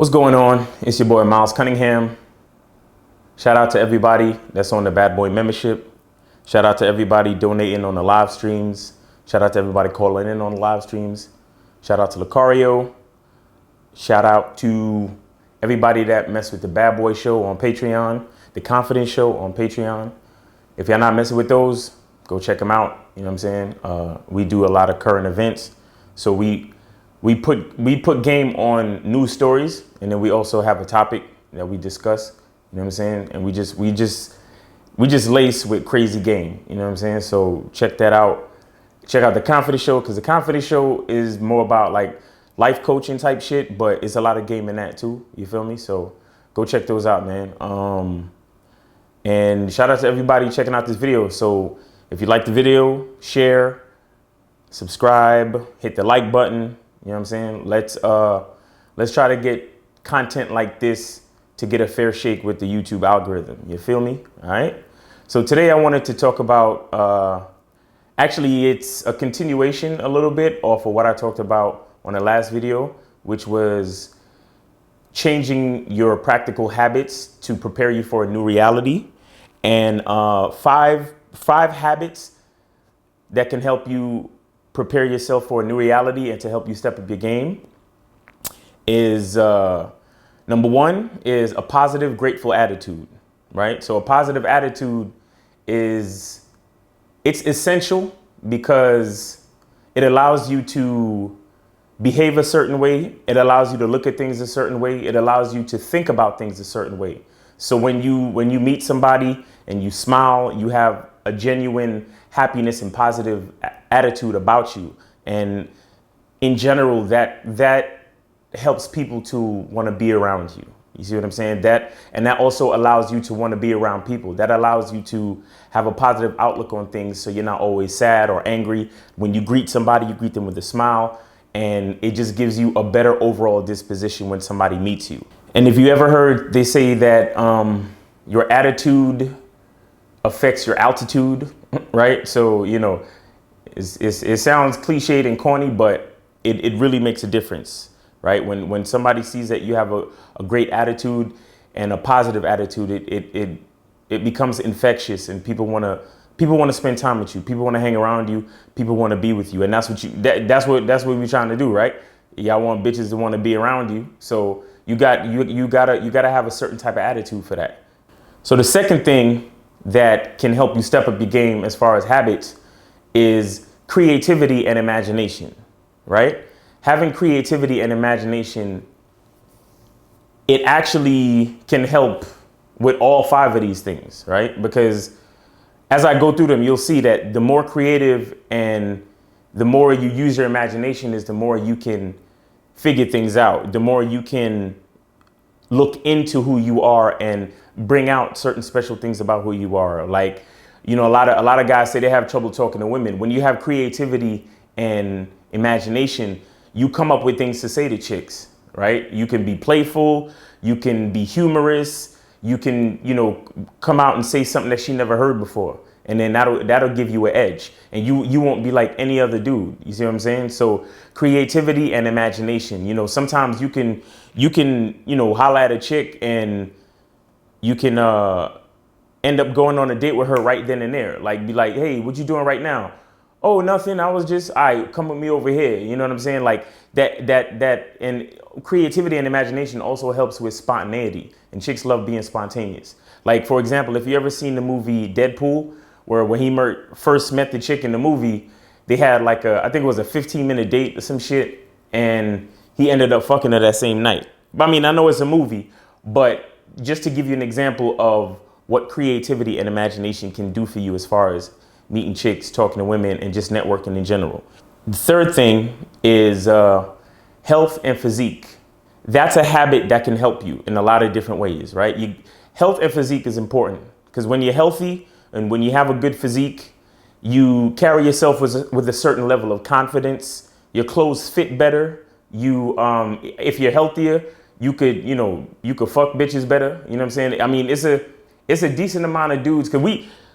What's going on? It's your boy Miles Cunningham. Shout out to everybody that's on the Bad Boy membership. Shout out to everybody donating on the live streams. Shout out to everybody calling in on the live streams. Shout out to Lucario. Shout out to everybody that messed with the Bad Boy show on Patreon, the Confidence show on Patreon. If you're not messing with those, go check them out. You know what I'm saying? We do a lot of current events. So we put game on news stories, and then we also have a topic that we discuss. You know what I'm saying? And we just lace with crazy game. You know what I'm saying? So check that out. Check out the Confidence show, because the Confidence show is more about like life coaching type shit, but it's a lot of game in that too. You feel me? So go check those out, man. And shout out to everybody checking out this video. So if you like the video, share, subscribe, hit the like button. You know what I'm saying? Let's try to get content like this to get a fair shake with the YouTube algorithm. You feel me? All right. So today I wanted to talk about, actually it's a continuation a little bit off of what I talked about on the last video, which was changing your practical habits to prepare you for a new reality, and five habits that can help you prepare yourself for a new reality and to help you step up your game. Is number one is a positive, grateful attitude, right? So a positive attitude it's essential because it allows you to behave a certain way. It allows you to look at things a certain way. It allows you to think about things a certain way. So when you meet somebody and you smile, you have a genuine happiness and positive attitude about you. And in general, that helps people to want to be around you. You see what I'm saying? That also allows you to want to be around people. That allows you to have a positive outlook on things, so you're not always sad or angry. When you greet somebody, you greet them with a smile, and it just gives you a better overall disposition when somebody meets you. And if you ever heard, they say that your attitude affects your altitude, right? So, you know, it sounds cliched and corny, but it really makes a difference, right? When somebody sees that you have a great attitude and a positive attitude, it becomes infectious, and people want to spend time with you. People want to hang around you. People want to be with you, and that's what we're trying to do, right? Y'all want bitches to want to be around you, so you gotta have a certain type of attitude for that. So the second thing that can help you step up your game as far as habits is creativity and imagination, right? Having creativity and imagination, it actually can help with all five of these things, right? Because as I go through them, you'll see that the more creative and the more you use your imagination is the more you can figure things out, the more you can look into who you are and bring out certain special things about who you are. Like, you know, a lot of guys say they have trouble talking to women. When you have creativity and imagination, you come up with things to say to chicks, right? You can be playful, you can be humorous, you can, you know, come out and say something that she never heard before. And then that'll give you an edge, and you won't be like any other dude. You see what I'm saying? So creativity and imagination, you know, sometimes you can, you know, holla at a chick and you can end up going on a date with her right then and there. Like, be like, hey, what you doing right now? Oh, nothing. I was just, come with me over here. You know what I'm saying? Like that, and creativity and imagination also helps with spontaneity, and chicks love being spontaneous. Like, for example, if you ever seen the movie Deadpool, where when he first met the chick in the movie, they had like I think it was a 15-minute date or some shit, and he ended up fucking her that same night. But I mean, I know it's a movie, but just to give you an example of what creativity and imagination can do for you as far as meeting chicks, talking to women, and just networking in general. The third thing is health and physique. That's a habit that can help you in a lot of different ways, right? Health and physique is important, because when you're healthy and when you have a good physique, you carry yourself with a certain level of confidence. Your clothes fit better. If you're healthier, you could fuck bitches better. You know what I'm saying? I mean, it's a decent amount of dudes, because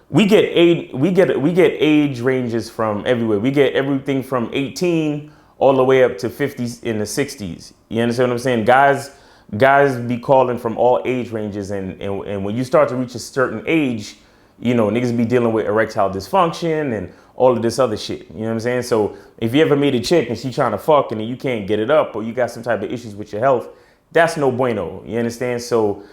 we get age ranges from everywhere. We get everything from 18 all the way up to 50s in the 60s. You understand what I'm saying? Guys guys be calling from all age ranges, and when you start to reach a certain age, you know, niggas be dealing with erectile dysfunction and all of this other shit. You know what I'm saying? So if you ever meet a chick and she trying to fuck and you can't get it up, or you got some type of issues with your health, that's no bueno. You understand? So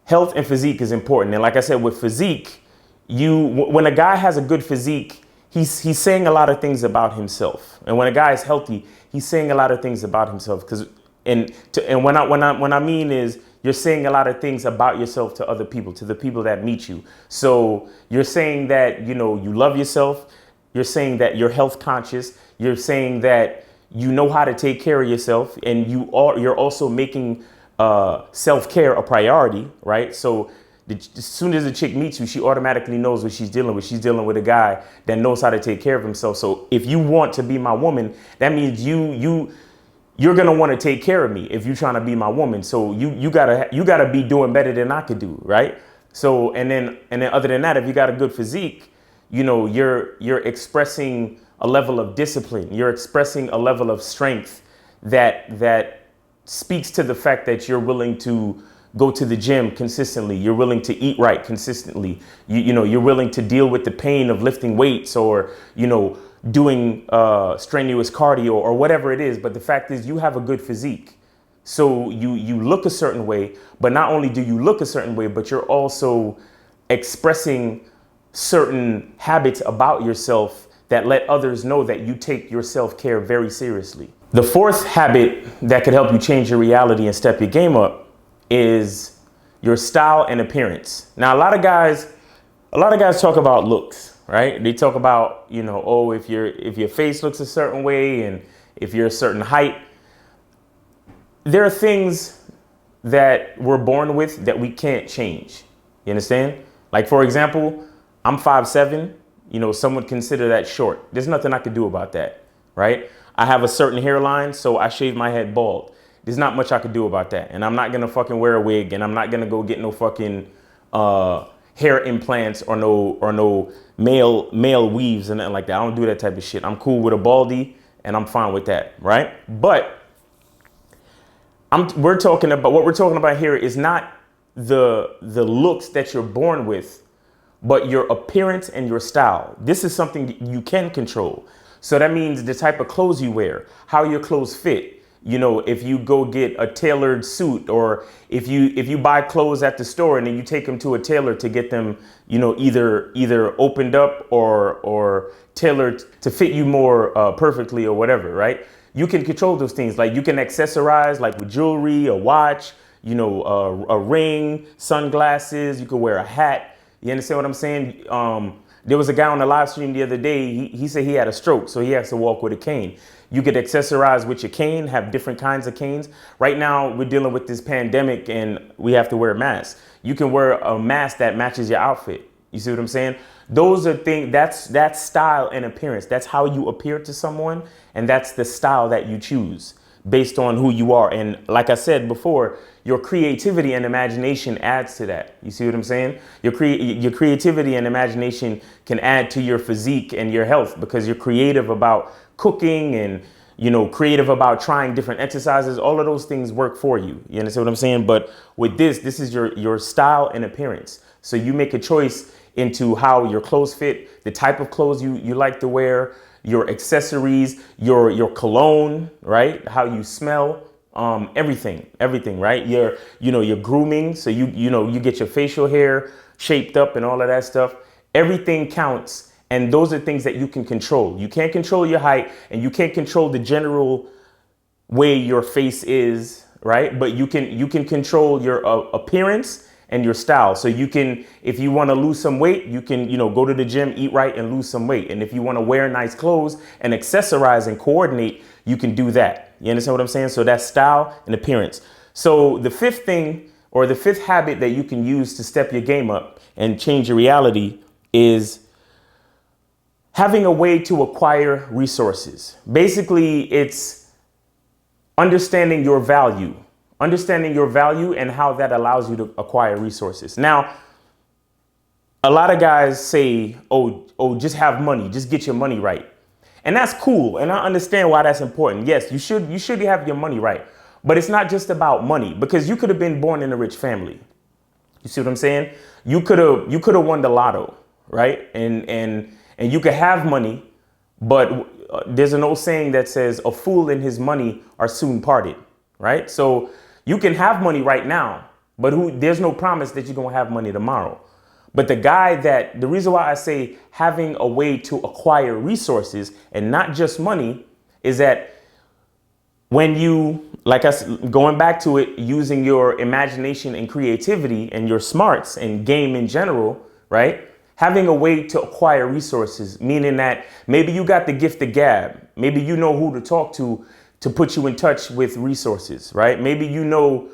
health and physique is important. And like I said, with physique, when a guy has a good physique, he's saying a lot of things about himself. And when a guy is healthy, he's saying a lot of things about himself. And when I mean is, you're saying a lot of things about yourself to other people, to the people that meet you. So you're saying that, you know, you love yourself. You're saying that you're health conscious. You're saying that you know how to take care of yourself, and you're also making self-care a priority, right? So as soon as a chick meets you, she automatically knows what she's dealing with. She's dealing with a guy that knows how to take care of himself. So if you want to be my woman, that means you're gonna want to take care of me if you're trying to be my woman. So you gotta be doing better than I could do, right? So and then other than that, if you got a good physique, you know, you're expressing a level of discipline. You're expressing a level of strength that speaks to the fact that you're willing to go to the gym consistently. You're willing to eat right consistently. You know, you're willing to deal with the pain of lifting weights, or, you know, doing strenuous cardio or whatever it is. But the fact is, you have a good physique. So you look a certain way, but not only do you look a certain way, but you're also expressing certain habits about yourself that let others know that you take your self-care very seriously. The fourth habit that could help you change your reality and step your game up is your style and appearance. Now, a lot of guys talk about looks, right? They talk about, you know, oh, if your face looks a certain way and if you're a certain height. There are things that we're born with that we can't change. You understand? Like, for example, I'm 5'7". You know, some would consider that short. There's nothing I could do about that, right? I have a certain hairline, so I shave my head bald. There's not much I could do about that. And I'm not gonna fucking wear a wig, and I'm not gonna go get no fucking hair implants or no male weaves and nothing like that. I don't do that type of shit. I'm cool with a baldy, and I'm fine with that, right? But what we're talking about here is not the looks that you're born with, but your appearance and your style. This is something you can control. So that means the type of clothes you wear, how your clothes fit. You know, if you go get a tailored suit, or if you buy clothes at the store and then you take them to a tailor to get them, you know, either opened up or tailored to fit you more perfectly or whatever, right? You can control those things. Like, you can accessorize, like with jewelry, a watch, you know, a ring, sunglasses. You could wear a hat. You understand what I'm saying? There was a guy on the live stream the other day. He said he had a stroke, so he has to walk with a cane. You could accessorize with your cane, have different kinds of canes. Right now, we're dealing with this pandemic and we have to wear masks. You can wear a mask that matches your outfit. You see what I'm saying? Those are things, that's style and appearance. That's how you appear to someone, and that's the style that you choose based on who you are. And like I said before, your creativity and imagination adds to that. You see what I'm saying? Your creativity and imagination can add to your physique and your health, because you're creative about cooking and, you know, creative about trying different exercises. All of those things work for you. You understand what I'm saying? But with this is your style and appearance. So you make a choice into how your clothes fit, the type of clothes you like to wear, your accessories, your cologne, right? How you smell, everything, right? Your grooming. So you get your facial hair shaped up and all of that stuff. Everything counts. And those are things that you can control. You can't control your height, and you can't control the general way your face is, right? But you can control your appearance and your style. So you can, if you want to lose some weight, you can, go to the gym, eat right, and lose some weight. And if you want to wear nice clothes and accessorize and coordinate, you can do that. You understand what I'm saying? So that's style and appearance. So the fifth thing, or the fifth habit that you can use to step your game up and change your reality, is having a way to acquire resources. Basically, it's understanding your value and how that allows you to acquire resources. Now, a lot of guys say, oh, just have money, just get your money right. And that's cool. And I understand why that's important. Yes, you should have your money right. But it's not just about money, because you could have been born in a rich family. You see what I'm saying? You could have won the lotto, right? And you could have money, but there's an old saying that says a fool and his money are soon parted, right? So you can have money right now, but there's no promise that you're going to have money tomorrow. But the reason why I say having a way to acquire resources and not just money is that when you, going back to it, using your imagination and creativity and your smarts and game in general, right? Having a way to acquire resources, meaning that maybe you got the gift of gab. Maybe you know who to talk to put you in touch with resources, right? Maybe you know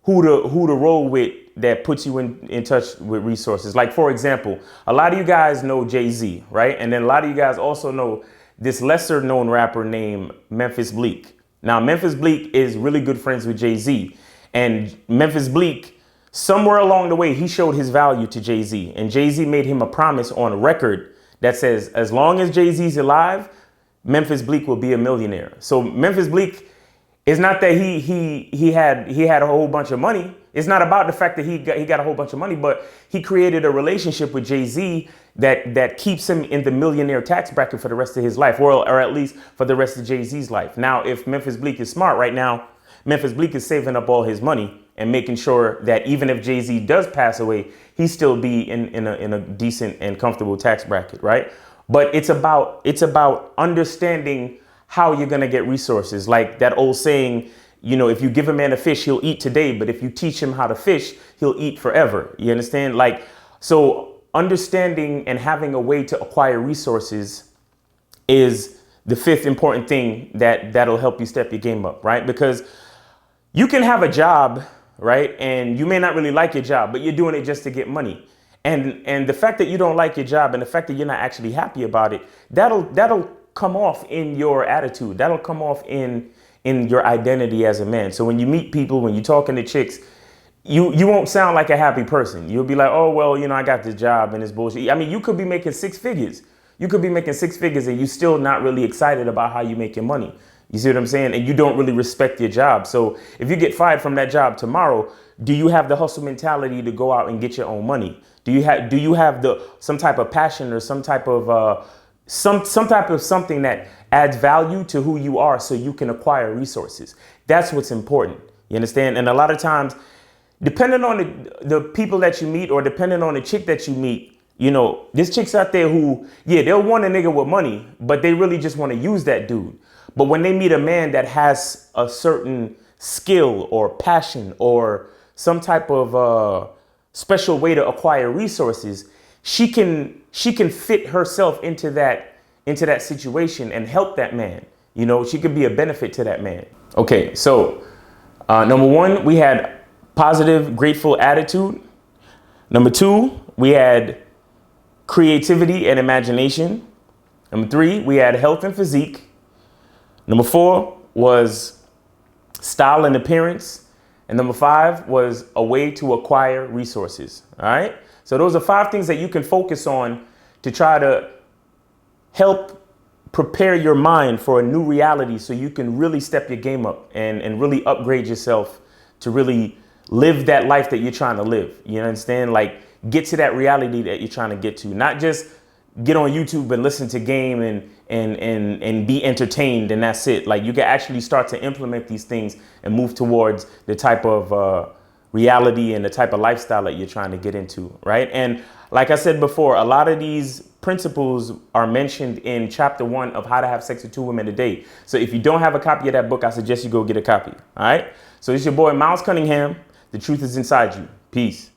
who to roll with that puts you in touch with resources. Like, for example, a lot of you guys know Jay-Z, right? And then a lot of you guys also know this lesser known rapper named Memphis Bleek. Now, Memphis Bleek is really good friends with Jay-Z, and Memphis Bleek, somewhere along the way, he showed his value to Jay-Z, and Jay-Z made him a promise on a record that says, as long as Jay-Z's alive, Memphis Bleek will be a millionaire. So Memphis Bleek, it's not that he had a whole bunch of money. It's not about the fact that he got a whole bunch of money, but he created a relationship with Jay-Z that keeps him in the millionaire tax bracket for the rest of his life, or at least for the rest of Jay-Z's life. Now, if Memphis Bleek is smart right now, Memphis Bleek is saving up all his money and making sure that even if Jay-Z does pass away, he still be in a decent and comfortable tax bracket, right? But it's about understanding how you're going to get resources. Like that old saying, you know, if you give a man a fish, he'll eat today. But if you teach him how to fish, he'll eat forever. You understand? Like, so understanding and having a way to acquire resources is the fifth important thing that'll help you step your game up, right? Because you can have a job, right? And you may not really like your job, but you're doing it just to get money. And the fact that you don't like your job and the fact that you're not actually happy about it, that'll come off in your attitude. That'll come off in your identity as a man. So when you meet people, when you're talking to chicks, you won't sound like a happy person. You'll be like, oh, well, you know, I got this job and it's bullshit. I mean, you could be making six figures. You could be making six figures and you still not really excited about how you make your money. You see what I'm saying? And you don't really respect your job. So if you get fired from that job tomorrow, do you have the hustle mentality to go out and get your own money? Do you have some type of passion or some type of something that adds value to who you are so you can acquire resources? That's what's important. You understand? And a lot of times, depending on the people that you meet or depending on the chick that you meet, you know, there's chicks out there who, yeah, they'll want a nigga with money, but they really just want to use that dude. But when they meet a man that has a certain skill or passion or some type of special way to acquire resources, she can fit herself into that situation and help that man. You know, she could be a benefit to that man. Okay, so number one, we had positive, grateful attitude. Number two, we had creativity and imagination. Number three, we had health and physique. Number four was style and appearance. And number five was a way to acquire resources. All right. So those are five things that you can focus on to try to help prepare your mind for a new reality so you can really step your game up and really upgrade yourself to really live that life that you're trying to live. You understand? Like, get to that reality that you're trying to get to, not just get on YouTube and listen to game and be entertained and that's it. Like, you can actually start to implement these things and move towards the type of reality and the type of lifestyle that you're trying to get into, right? And like I said before, a lot of these principles are mentioned in chapter 1 of How to Have Sex with 2 Women a Day. So if you don't have a copy of that book, I suggest you go get a copy. All right. So it's your boy, Miles Cunningham. The truth is inside you. Peace.